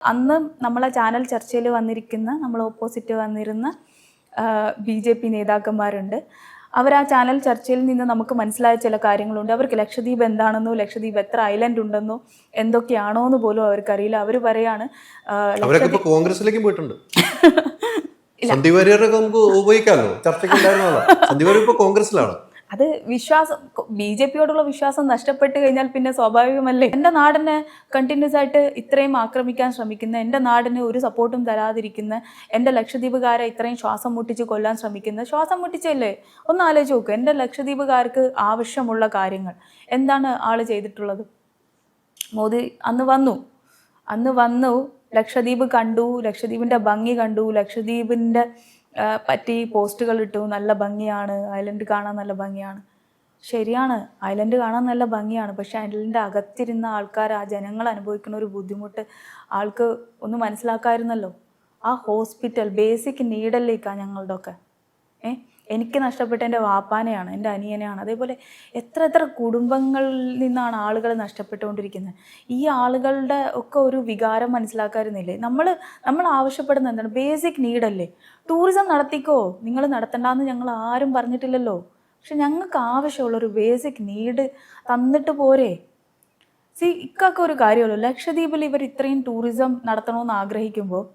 അന്ന് നമ്മളെ ചാനൽ ചർച്ചയിൽ വന്നിരിക്കുന്ന നമ്മൾ ഓപ്പോസിറ്റ് വന്നിരുന്ന BJP നേതാക്കന്മാരുണ്ട്. അവർ ആ ചാനൽ ചർച്ചയിൽ നിന്ന് നമുക്ക് മനസ്സിലായ ചില കാര്യങ്ങളുണ്ട്. അവർക്ക് ലക്ഷദ്വീപ് എന്താണെന്നോ ലക്ഷദ്വീപ് എത്ര ഐലൻഡ് ഉണ്ടെന്നോ എന്തൊക്കെയാണോ എന്ന് പോലും അവർക്കറിയില്ല. അവർ പറയാണ് കോൺഗ്രസിലേക്ക് പോയിട്ടുണ്ട്. സന്ദീപ് വാര്യരൊക്കെ നമുക്ക് ഉപയോഗിക്കാമല്ലോ, ചർച്ചയ്ക്കുണ്ടായിരുന്നല്ലോ. സന്ദീപ് വാര്യർ ഇപ്പോൾ കോൺഗ്രസിലാണ്. അത് വിശ്വാസം, BJPയോടുള്ള വിശ്വാസം നഷ്ടപ്പെട്ട് കഴിഞ്ഞാൽ പിന്നെ സ്വാഭാവികമല്ലേ. എൻ്റെ നാടിനെ കണ്ടിന്യൂസ് ആയിട്ട് ഇത്രയും ആക്രമിക്കാൻ ശ്രമിക്കുന്ന, എൻ്റെ നാടിന് ഒരു സപ്പോർട്ടും തരാതിരിക്കുന്ന, എൻ്റെ ലക്ഷദ്വീപുകാരെ ഇത്രയും ശ്വാസം മുട്ടിച്ച് കൊല്ലാൻ ശ്രമിക്കുന്ന, ശ്വാസം മുട്ടിച്ചല്ലേ, ഒന്ന് ആലോചിച്ച് നോക്ക്. എൻ്റെ ലക്ഷദ്വീപുകാർക്ക് ആവശ്യമുള്ള കാര്യങ്ങൾ എന്താണ് ആള് ചെയ്തിട്ടുള്ളത്? മോദി അന്ന് വന്നു ലക്ഷദ്വീപ് കണ്ടു, ലക്ഷദ്വീപിൻ്റെ ഭംഗി കണ്ടു, ലക്ഷദ്വീപിൻ്റെ പറ്റി പോസ്റ്റുകൾ ഇട്ടു. നല്ല ഭംഗിയാണ്, ഐലൻഡ് കാണാൻ നല്ല ഭംഗിയാണ്. ശരിയാണ്, ഐലൻഡ് കാണാൻ നല്ല ഭംഗിയാണ്. പക്ഷെ ഐലൻഡിൻ്റെ അകത്തിരുന്ന ആൾക്കാർ, ആ ജനങ്ങൾ അനുഭവിക്കുന്ന ഒരു ബുദ്ധിമുട്ട് ആൾക്ക് ഒന്ന് മനസ്സിലാക്കാമായിരുന്നല്ലോ. ആ ഹോസ്പിറ്റൽ ബേസിക് നീഡല്ലേക്കാണ് ഞങ്ങളുടെ ഒക്കെ. എനിക്ക് നഷ്ടപ്പെട്ട എൻ്റെ വാപ്പാനെയാണ്, എൻ്റെ അനിയനെയാണ്. അതേപോലെ എത്ര കുടുംബങ്ങളിൽ നിന്നാണ് ആളുകൾ നഷ്ടപ്പെട്ടുകൊണ്ടിരിക്കുന്നത്. ഈ ആളുകളുടെ ഒക്കെ ഒരു വികാരം മനസ്സിലാക്കാറുന്നില്ലേ? നമ്മൾ ആവശ്യപ്പെടുന്ന എന്താണ്? ബേസിക് നീഡല്ലേ. ടൂറിസം നടത്തിക്കോ, നിങ്ങൾ നടത്തണ്ടെന്ന് ഞങ്ങൾ ആരും പറഞ്ഞിട്ടില്ലല്ലോ. പക്ഷെ ഞങ്ങൾക്ക് ആവശ്യമുള്ളൊരു ബേസിക് നീഡ് തന്നിട്ട് പോരെ. ഇക്കൊക്കെ ഒരു കാര്യമല്ലോ. ലക്ഷദ്വീപിൽ ഇവർ ഇത്രയും ടൂറിസം നടത്തണമെന്ന് ആഗ്രഹിക്കുമ്പോൾ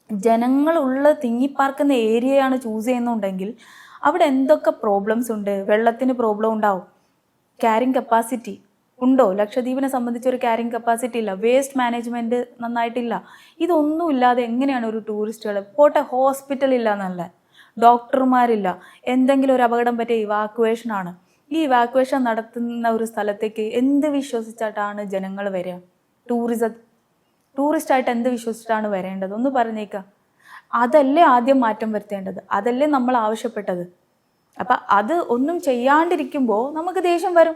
ജനങ്ങളുള്ള തിങ്ങിപ്പാർക്കുന്ന ഏരിയയാണ് ചൂസ് ചെയ്യുന്നുണ്ടെങ്കിൽ അവിടെ എന്തൊക്കെ പ്രോബ്ലംസ് ഉണ്ട്? വെള്ളത്തിന് പ്രോബ്ലം ഉണ്ടാവും. ക്യാരിങ് കപ്പാസിറ്റി ഉണ്ടോ? ലക്ഷദ്വീപിനെ സംബന്ധിച്ചൊരു ക്യാരിങ് കപ്പാസിറ്റി ഇല്ല. വേസ്റ്റ് മാനേജ്മെൻറ്റ് നന്നായിട്ടില്ല. ഇതൊന്നും ഇല്ലാതെ എങ്ങനെയാണ് ഒരു ടൂറിസ്റ്റുകൾ പോട്ടെ? ഹോസ്പിറ്റൽ ഇല്ല എന്നല്ല, ഡോക്ടർമാരില്ല. എന്തെങ്കിലും ഒരു അപകടം പറ്റിയ ഇവാക്വേഷനാണ്. ഈ ഇവാക്വേഷൻ നടത്തുന്ന ഒരു സ്ഥലത്തേക്ക് എന്ത് വിശ്വസിച്ചിട്ടാണ് ജനങ്ങൾ വരിക? ടൂറിസ്റ്റായിട്ട് എന്ത് വിശ്വസിച്ചിട്ടാണ് വരേണ്ടത്? ഒന്ന് പറഞ്ഞേക്കാം. അതല്ലേ ആദ്യം മാറ്റം വരുത്തേണ്ടത്, അതല്ലേ നമ്മൾ ആവശ്യപ്പെട്ടത്. അപ്പം അത് ഒന്നും ചെയ്യാണ്ടിരിക്കുമ്പോൾ നമുക്ക് ദേഷ്യം വരും.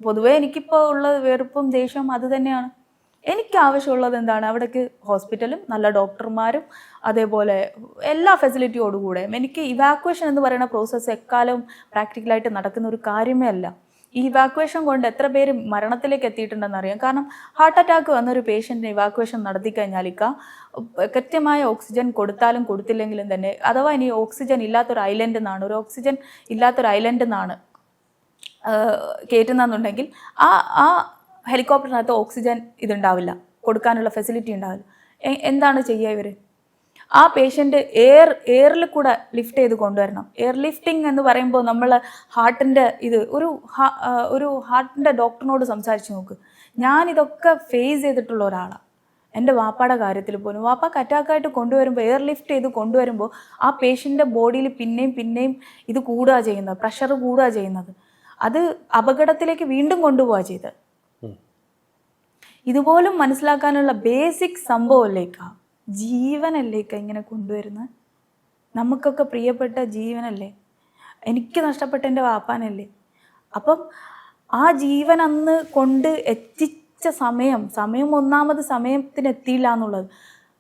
പൊതുവേ എനിക്കിപ്പോൾ ഉള്ള വെറുപ്പും ദേഷ്യവും അത് തന്നെയാണ്. എനിക്ക് ആവശ്യമുള്ളത് എന്താണ്? അവിടേക്ക് ഹോസ്പിറ്റലും നല്ല ഡോക്ടർമാരും അതേപോലെ എല്ലാ ഫെസിലിറ്റിയോടുകൂടെ. എനിക്ക് ഇവാക്വേഷൻ എന്ന് പറയുന്ന പ്രോസസ്സ് എക്കാലവും പ്രാക്ടിക്കലായിട്ട് നടക്കുന്ന ഒരു കാര്യമേ അല്ല. ഈ ഇവാക്വേഷൻ കൊണ്ട് എത്ര പേര് മരണത്തിലേക്ക് എത്തിയിട്ടുണ്ടെന്ന് അറിയാം. കാരണം ഹാർട്ട് അറ്റാക്ക് വന്നൊരു പേഷ്യൻറ്റിന് ഇവാക്വേഷൻ നടത്തി കഴിഞ്ഞാൽ കൃത്യമായ ഓക്സിജൻ കൊടുത്താലും കൊടുത്തില്ലെങ്കിലും തന്നെ, അഥവാ ഇനി ഓക്സിജൻ ഇല്ലാത്തൊരു ഐലൻഡിൽ നിന്നാണ്, ഒരു ഓക്സിജൻ ഇല്ലാത്തൊരു ഐലൻഡിൽ നിന്നാണ് കയറ്റുന്നതെന്നുണ്ടെങ്കിൽ ആ ഹെലികോപ്റ്ററിനകത്ത് ഓക്സിജൻ ഇതുണ്ടാവില്ല, കൊടുക്കാനുള്ള ഫെസിലിറ്റി ഉണ്ടാവില്ല. എന്താണ് ചെയ്യുക ഇവർ? ആ പേഷ്യൻ്റ് എയറിൽ കൂടെ ലിഫ്റ്റ് ചെയ്ത് കൊണ്ടുവരണം. എയർ ലിഫ്റ്റിംഗ് എന്ന് പറയുമ്പോൾ നമ്മൾ ഹാർട്ടിൻ്റെ ഒരു ഹാർട്ടിൻ്റെ ഡോക്ടറിനോട് സംസാരിച്ച് നോക്ക്. ഞാനിതൊക്കെ ഫേസ് ചെയ്തിട്ടുള്ള ഒരാളാണ്. എൻ്റെ വാപ്പയുടെ കാര്യത്തിൽ പോലും വാപ്പക്ക് അറ്റാക്കായിട്ട് കൊണ്ടുവരുമ്പോൾ, എയർ ലിഫ്റ്റ് ചെയ്ത് കൊണ്ടുവരുമ്പോൾ ആ പേഷ്യൻ്റെ ബോഡിയിൽ പിന്നെയും ഇത് കൂടുക ചെയ്യുന്നത്, പ്രഷർ കൂടുക ചെയ്യുന്നത്. അത് അപകടത്തിലേക്ക് വീണ്ടും കൊണ്ടുപോവുക ചെയ്ത്. ഇതുപോലും മനസ്സിലാക്കാനുള്ള ബേസിക് സംഭവമല്ലേക്കാ, ജീവനല്ലേക്കാ ഇങ്ങനെ കൊണ്ടുവരുന്നത്. നമുക്കൊക്കെ പ്രിയപ്പെട്ട ജീവനല്ലേ, എനിക്ക് നഷ്ടപ്പെട്ട എൻ്റെ വാപ്പാനല്ലേ. അപ്പം ആ ജീവൻ അന്ന് കൊണ്ട് എത്തിച്ച സമയം ഒന്നാമത് സമയത്തിന് എത്തിയില്ല എന്നുള്ളത്.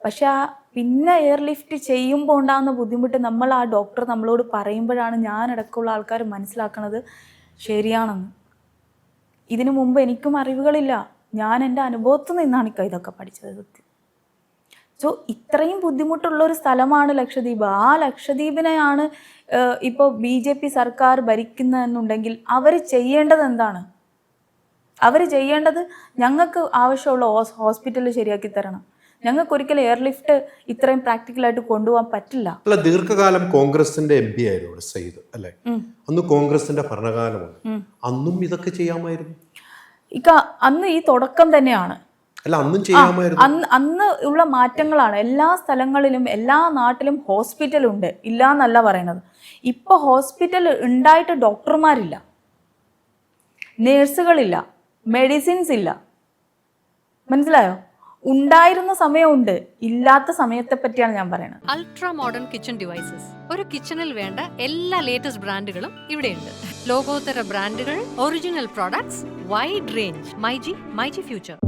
പക്ഷെ പിന്നെ എയർ ലിഫ്റ്റ് ചെയ്യുമ്പോൾ ഉണ്ടാകുന്ന ബുദ്ധിമുട്ട് നമ്മൾ ആ ഡോക്ടർ നമ്മളോട് പറയുമ്പോഴാണ് ഞാനടക്കമുള്ള ആൾക്കാർ മനസ്സിലാക്കണത് ശരിയാണെന്ന്. ഇതിനു മുമ്പ് എനിക്കും അറിവുകളില്ല. ഞാൻ എൻ്റെ അനുഭവത്തിൽ നിന്നാണ് ഇതൊക്കെ പഠിച്ചത്. സോ ഇത്രയും ബുദ്ധിമുട്ടുള്ളൊരു സ്ഥലമാണ് ലക്ഷദ്വീപ്. ആ ലക്ഷദ്വീപിനെയാണ് ഇപ്പോൾ BJP സർക്കാർ ഭരിക്കുന്നതെന്നുണ്ടെങ്കിൽ അവർ ചെയ്യേണ്ടത് എന്താണ്? അവർ ചെയ്യേണ്ടത് ഞങ്ങൾക്ക് ആവശ്യമുള്ള ഹോസ്പിറ്റൽ ശരിയാക്കി തരണം. ഞങ്ങൾക്ക് ഒരിക്കലും എയർലിഫ്റ്റ് ഇത്രയും പ്രാക്ടിക്കലായിട്ട് കൊണ്ടുപോകാൻ പറ്റില്ല. അല്ല, ദീർഘകാലം കോൺഗ്രസിന്റെ MP ആയിരുന്നു സയ്യിദ് അല്ലേ? അന്ന് കോൺഗ്രസിന്റെ ഭരണകാലമാണ്. അന്നും ഇതൊക്കെ ചെയ്യാമായിരുന്നു. അന്ന് ഈ തുടക്കം തന്നെയാണ്. അന്ന് ഉള്ള മാറ്റങ്ങളാണ്. എല്ലാ സ്ഥലങ്ങളിലും എല്ലാ നാട്ടിലും ഹോസ്പിറ്റൽ ഉണ്ട്, ഇല്ല എന്നല്ല പറയണത്. ഇപ്പൊ ഹോസ്പിറ്റൽ ഉണ്ടായിട്ട് ഡോക്ടർമാരില്ല, നേഴ്സുകളില്ല, മെഡിസിൻസ് ഇല്ല. മനസ്സിലായോ? ഉണ്ടായിരുന്ന സമയമുണ്ട്, ഇല്ലാത്ത സമയത്തെ പറ്റിയാണ് ഞാൻ പറയുന്നത്. Ultra modern kitchen devices. ഒരു കിച്ചണിൽ വേണ്ട എല്ലാ ലേറ്റസ്റ്റ് ബ്രാൻഡുകളും ഇവിടെയുണ്ട്. ലോകോത്തര ബ്രാൻഡുകൾ, original products, wide range. MyG future.